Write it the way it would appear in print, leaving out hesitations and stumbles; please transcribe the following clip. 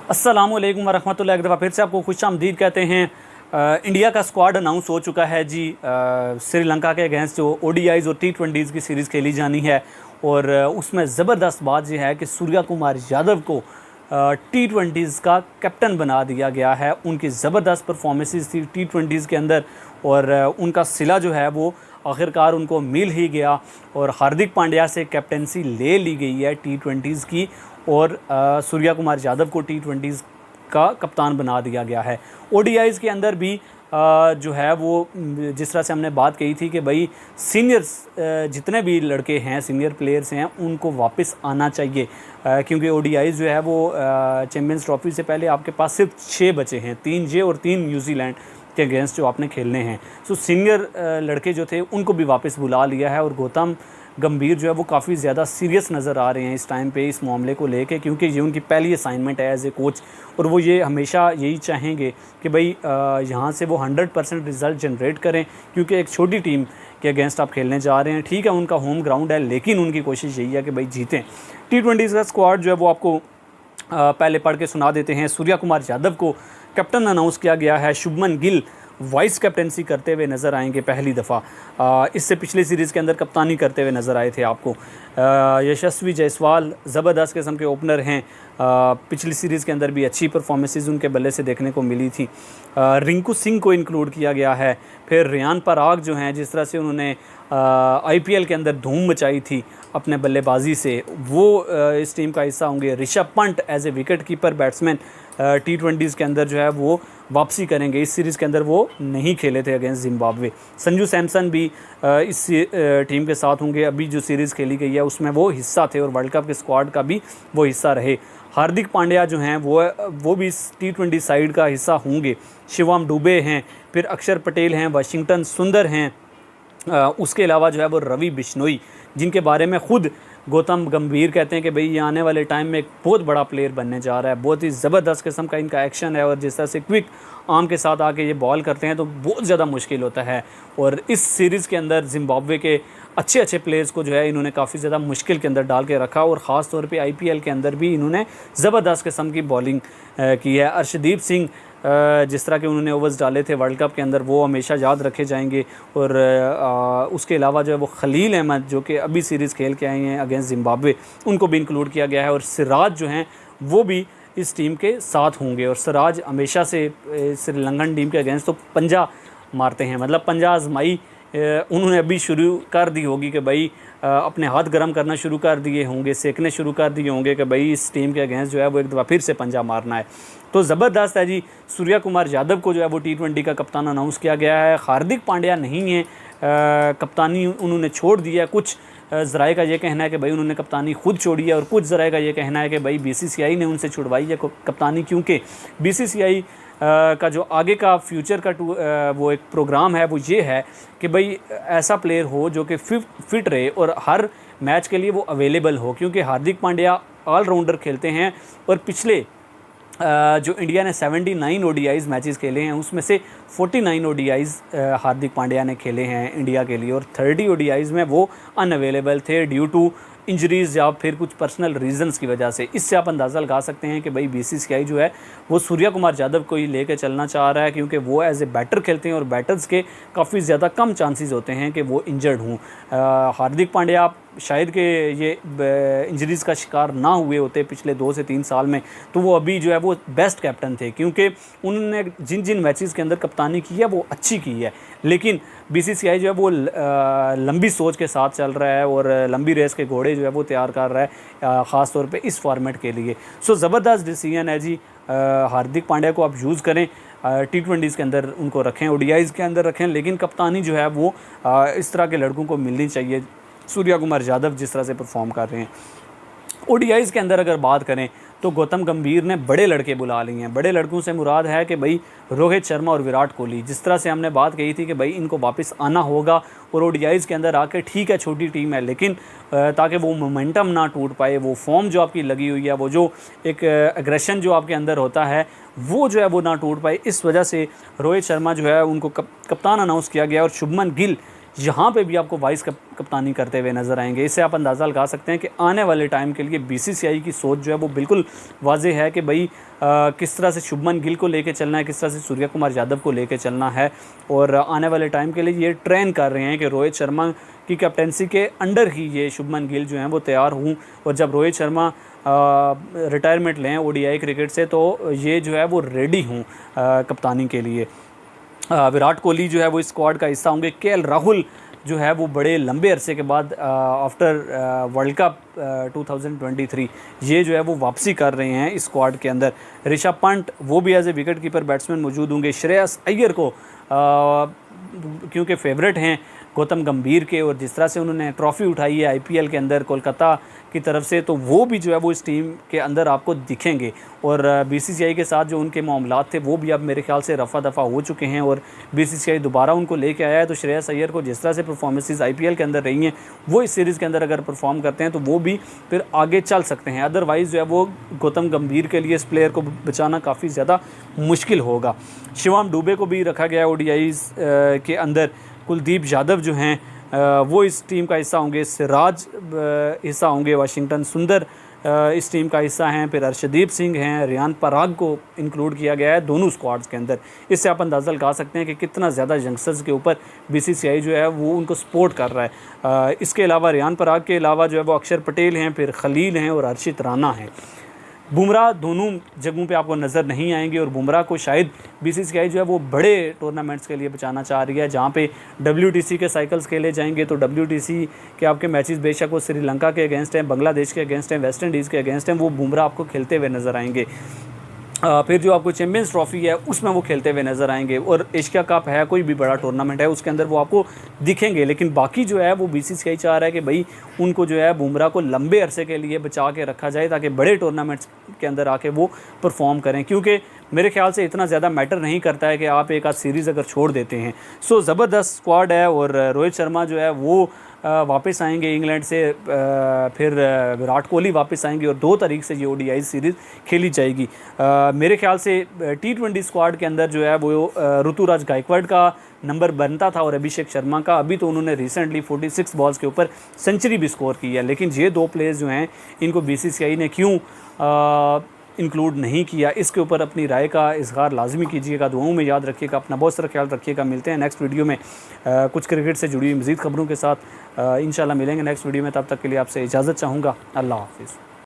अस्सलामुअलैकुम वरहमतुल्लाहि। एक दफ़ा फिर से आपको खुशामदीद कहते हैं। इंडिया का स्क्वाड अनाउंस हो चुका है जी। श्रीलंका के अगेंस्ट जो ओडीआईज़ और टी20 की सीरीज़ खेली जानी है, और उसमें ज़बरदस्त बात यह है कि सूर्या कुमार यादव को टी20 का कैप्टन बना दिया गया है। उनकी ज़बरदस्त परफॉर्मेंसेस थी टी20 के अंदर, और उनका सिला जो है वो आखिरकार उनको मिल ही गया, और हार्दिक पांड्या से कैप्टनसी ले ली गई है टी20 की, और सूर्या कुमार यादव को टी20 का कप्तान बना दिया गया है। ओडीआईज़ के अंदर भी जो है वो जिस तरह से हमने बात कही थी कि भाई सीनियर्स जितने भी लड़के हैं, सीनियर प्लेयर्स हैं, उनको वापस आना चाहिए, क्योंकि ओडीआईज़ जो है वो चैम्पियंस ट्रॉफी से पहले आपके पास सिर्फ 6 बचे हैं, 3 जे और 3 न्यूजीलैंड के अगेंस्ट जो आपने खेलने हैं। सो सीनियर लड़के जो थे उनको भी वापस बुला लिया है, और गौतम गंभीर जो है वो काफ़ी ज़्यादा सीरियस नज़र आ रहे हैं इस टाइम पे इस मामले को लेके, क्योंकि ये उनकी पहली असाइनमेंट है एज ए कोच, और वो ये हमेशा यही चाहेंगे कि भाई यहाँ से वो 100% रिज़ल्ट जनरेट करें, क्योंकि एक छोटी टीम के अगेंस्ट आप खेलने जा रहे हैं। ठीक है, उनका होम ग्राउंड है, लेकिन उनकी कोशिश यही है कि भाई जीतें। टी20 का स्क्वाड जो है वो आपको पहले पढ़ के सुना देते हैं। सूर्या कुमार यादव को कैप्टन अनाउंस किया गया है। शुभमन गिल वाइस कैप्टनसी करते हुए नज़र आएंगे पहली दफ़ा। इससे पिछली सीरीज़ के अंदर कप्तानी करते हुए नज़र आए थे आपको। यशस्वी जायसवाल ज़बरदस्त किस्म के ओपनर हैं। पिछली सीरीज़ के अंदर भी अच्छी परफॉर्मेंसेस उनके बल्ले से देखने को मिली थी। रिंकू सिंह को इंक्लूड किया गया है। फिर रियान पराग जो हैं, जिस तरह से उन्होंने आईपीएल के अंदर धूम मचाई थी अपने बल्लेबाजी से, वो इस टीम का हिस्सा होंगे। Rishabh Pant as a wicket keeper batsman टी20 के अंदर जो है वो वापसी करेंगे। इस सीरीज़ के अंदर वो नहीं खेले थे अगेंस्ट जिम्बाब्वे। संजू सैमसन भी इस टीम के साथ होंगे। अभी जो सीरीज़ खेली गई है उसमें वो हिस्सा थे, और वर्ल्ड कप के स्क्वाड का भी वो हिस्सा रहे। हार्दिक पांड्या जो हैं वो भी इस टी20 साइड का हिस्सा होंगे। शिवम दुबे हैं, फिर अक्षर पटेल हैं, वाशिंगटन सुंदर हैं। उसके अलावा जो है वो रवि बिश्नोई, जिनके बारे में ख़ुद गौतम गंभीर कहते हैं कि भाई ये आने वाले टाइम में एक बहुत बड़ा प्लेयर बनने जा रहा है। बहुत ही ज़बरदस्त किस्म का इनका एक्शन है, और जिस तरह से क्विक आर्म के साथ आके ये बॉल करते हैं तो बहुत ज़्यादा मुश्किल होता है। और इस सीरीज़ के अंदर जिम्बाब्वे के अच्छे प्लेयर्स को जो है इन्होंने काफ़ी ज़्यादा मुश्किल के अंदर डाल के रखा, और ख़ास तौर पे आईपीएल के अंदर भी इन्होंने ज़बरदस्त किस्म की बॉलिंग की है। अर्शदीप सिंह जिस तरह के उन्होंने ओवर्स डाले थे वर्ल्ड कप के अंदर, वो हमेशा याद रखे जाएंगे। और उसके अलावा जो है वो खलील अहमद, जो कि अभी सीरीज़ खेल के आए हैं अगेंस्ट जिम्बाब्वे, उनको भी इंक्लूड किया गया है। और सिराज जो हैं वो भी इस टीम के साथ होंगे। और सिराज हमेशा से श्रीलंकन टीम के अगेंस्ट तो पंजा मारते हैं, मतलब पंजा आजमाई उन्होंने अभी शुरू कर दी होगी कि भाई अपने हाथ गर्म करना शुरू कर दिए होंगे, सेकने शुरू कर दिए होंगे कि भाई इस टीम के अगेंस्ट जो है वो एक दफ़ा फिर से पंजा मारना है। तो ज़बरदस्त है जी। सूर्या कुमार यादव को जो है वो टी20 का कप्तान अनाउंस किया गया है। हार्दिक पांड्या नहीं है, कप्तानी उन्होंने छोड़ दिया। कुछ ज़राए का ये कहना है कि भाई उन्होंने कप्तानी खुद छोड़ी है, और कुछ ज़राए का ये कहना है कि भाई बीसीसीआई ने उनसे छुड़वाई है कप्तानी, क्योंकि बीसीसीआई का जो आगे का फ्यूचर का वो एक प्रोग्राम है वो ये है कि भाई ऐसा प्लेयर हो जो कि फिट रहे और हर मैच के लिए वो अवेलेबल हो, क्योंकि हार्दिक पांड्या ऑलराउंडर खेलते हैं। और पिछले जो इंडिया ने 79 ओडीआईज़ मैचेस खेले हैं उसमें से 49 ओडीआईज़ हार्दिक पांड्या ने खेले हैं इंडिया के लिए, और 30 ओडीआईज़ में वो अनअवेलेबल थे ड्यू टू इंजरीज़ या फिर कुछ पर्सनल रीजंस की वजह से। इससे आप अंदाज़ा लगा सकते हैं कि भाई बीसीसीआई जो है वो सूर्या कुमार यादव को ही लेकर चलना चाह रहा है, क्योंकि वो एज ए बैटर खेलते हैं और बैटर्स के काफ़ी ज़्यादा कम चांसेस होते हैं कि वो इंजर्ड हों। हार्दिक पांड्या शायद कि ये इंजरीज़ का शिकार ना हुए होते पिछले 2 से 3 साल में, तो वो अभी जो है वो बेस्ट कैप्टन थे, क्योंकि उन्होंने जिन जिन मैचेस के अंदर कप्तानी की है वो अच्छी की है। लेकिन बीसीसीआई जो है वो लंबी सोच के साथ चल रहा है, और लंबी रेस के घोड़े जो है वो तैयार कर रहा है ख़ास तौर पे इस फॉर्मेट के लिए। सो ज़बरदस्त डिसीजन है जी। हार्दिक पांड्या को आप यूज़ करें, टी20 के अंदर उनको रखें, ओडीआईज़ के अंदर रखें, लेकिन कप्तानी जो है वो इस तरह के लड़कों को मिलनी चाहिए। सूर्या कुमार यादव जिस तरह से परफॉर्म कर रहे हैं। ओडीआईज़ के अंदर अगर बात करें तो गौतम गंभीर ने बड़े लड़के बुला लिए हैं। बड़े लड़कों से मुराद है कि भाई रोहित शर्मा और विराट कोहली, जिस तरह से हमने बात कही थी कि भाई इनको वापस आना होगा और ओडीआईज़ के अंदर आके, ठीक है छोटी टीम है, लेकिन ताकि वो मोमेंटम ना टूट पाए, वो फॉर्म जो आपकी लगी हुई है, वो जो एक एग्रेशन जो आपके अंदर होता है वो जो है वो ना टूट पाए, इस वजह से रोहित शर्मा जो है उनको कप्तान अनाउंस किया गया। और शुभमन गिल यहाँ पे भी आपको वाइस कप्तानी करते हुए नज़र आएंगे। इससे आप अंदाज़ा लगा सकते हैं कि आने वाले टाइम के लिए बीसीसीआई की सोच जो है वो बिल्कुल वाज़ेह है कि भाई किस तरह से शुभमन गिल को लेके चलना है, किस तरह से सूर्या कुमार यादव को लेके चलना है, और आने वाले टाइम के लिए ये ट्रेन कर रहे हैं कि रोहित शर्मा की कैप्टनसी के अंडर ही ये शुभमन गिल जो हैं वो तैयार हों, और जब रोहित शर्मा रिटायरमेंट लें ओडीआई क्रिकेट से तो ये जो है वो रेडी हूँ कप्तानी के लिए। विराट कोहली जो है वो इस स्क्वाड का हिस्सा होंगे। केएल राहुल जो है वो बड़े लंबे अरसे के बाद आफ्टर वर्ल्ड कप 2023 ये जो है वो वापसी कर रहे हैं इस स्क्वाड के अंदर। ऋषभ पंत वो भी as a wicket keeper batsman मौजूद होंगे। श्रेयस अय्यर को क्योंकि फेवरेट हैं गौतम गंभीर के, और जिस तरह से उन्होंने ट्रॉफ़ी उठाई है आईपीएल के अंदर कोलकाता की तरफ से, तो वो भी जो है वो इस टीम के अंदर आपको दिखेंगे। और बीसीसीआई के साथ जो उनके मामलात थे वो भी अब मेरे ख्याल से रफ़ा दफ़ा हो चुके हैं, और बीसीसीआई दोबारा उनको लेके आया है। तो श्रेयस अय्यर को जिस तरह से परफॉर्मेंसेस आईपीएल के अंदर रही हैं वो इस सीरीज़ के अंदर अगर परफॉर्म करते हैं तो वो भी फिर आगे चल सकते हैं। अदरवाइज़ जो है वो गौतम गंभीर के लिए इस प्लेयर को बचाना काफ़ी ज़्यादा मुश्किल होगा। शिवम दुबे को भी रखा गया ओडीआईज़ के अंदर। कुलदीप यादव जो हैं वो इस टीम का हिस्सा होंगे। सिराज हिस्सा होंगे। वाशिंगटन सुंदर इस टीम का हिस्सा हैं। फिर अर्शदीप सिंह हैं। रियान पराग को इंक्लूड किया गया है दोनों स्क्वाड्स के अंदर। इससे आप अंदाज़ा लगा सकते हैं कि कितना ज़्यादा यंगस्टर्स के ऊपर बीसीसीआई जो है वो उनको सपोर्ट कर रहा है। इसके अलावा रियान पराग के अलावा जो है वो अक्षर पटेल हैं, फिर खलील हैं और हर्षित राणा हैं। बुमराह दोनों जगहों पे आपको नज़र नहीं आएंगे, और बुमराह को शायद बीसीसीआई जो है वो बड़े टूर्नामेंट्स के लिए बचाना चाह रही है, जहाँ पे WTC के साइकिल्स खेले जाएंगे। तो WTC के आपके मैचेस बेशक वो श्रीलंका के अगेंस्ट हैं, बांग्लादेश के अगेंस्ट हैं, वेस्ट इंडीज़ के अगेंस्ट हैं, वो बुमराह आपको खेलते हुए नज़र आएंगे। फिर जो आपको चैम्पियंस ट्रॉफ़ी है उसमें वो खेलते हुए नज़र आएंगे, और एशिया कप है, कोई भी बड़ा टूर्नामेंट है उसके अंदर वो आपको दिखेंगे। लेकिन बाकी जो है वो बीसीसीआई चाह रहा है कि भाई उनको जो है बुमराह को लंबे अरसे के लिए बचा के रखा जाए ताकि बड़े टूर्नामेंट्स के अंदर आके वो परफॉर्म करें, क्योंकि मेरे ख्याल से इतना ज़्यादा मैटर नहीं करता है कि आप एक आध सीरीज़ अगर छोड़ देते हैं। सो ज़बरदस्त स्क्वाड है, और रोहित शर्मा जो है वो वापस आएंगे इंग्लैंड से, फिर विराट कोहली वापस आएंगे, और 2 तारीख से ये ओडीआई सीरीज़ खेली जाएगी। मेरे ख्याल से T20 स्क्वाड के अंदर जो है वो ऋतुराज गायकवाड़ का नंबर बनता था और अभिषेक शर्मा का। अभी तो उन्होंने रिसेंटली 46 बॉल्स के ऊपर सेंचुरी भी स्कोर की है, लेकिन ये 2 प्लेयर्स जो हैं इनको बीसीसीआई ने क्यों इंक्लूड नहीं किया, इसके ऊपर अपनी राय का इजहार लाजमी कीजिएगा। दुआओं में याद रखिएगा। अपना बहुत सारा ख्याल रखिएगा। मिलते हैं नेक्स्ट वीडियो में कुछ क्रिकेट से जुड़ी हुई मज़ीद खबरों के साथ। इंशाल्लाह मिलेंगे नेक्स्ट वीडियो में। तब तक के लिए आपसे इजाज़त चाहूँगा। अल्लाह हाफ़िज़।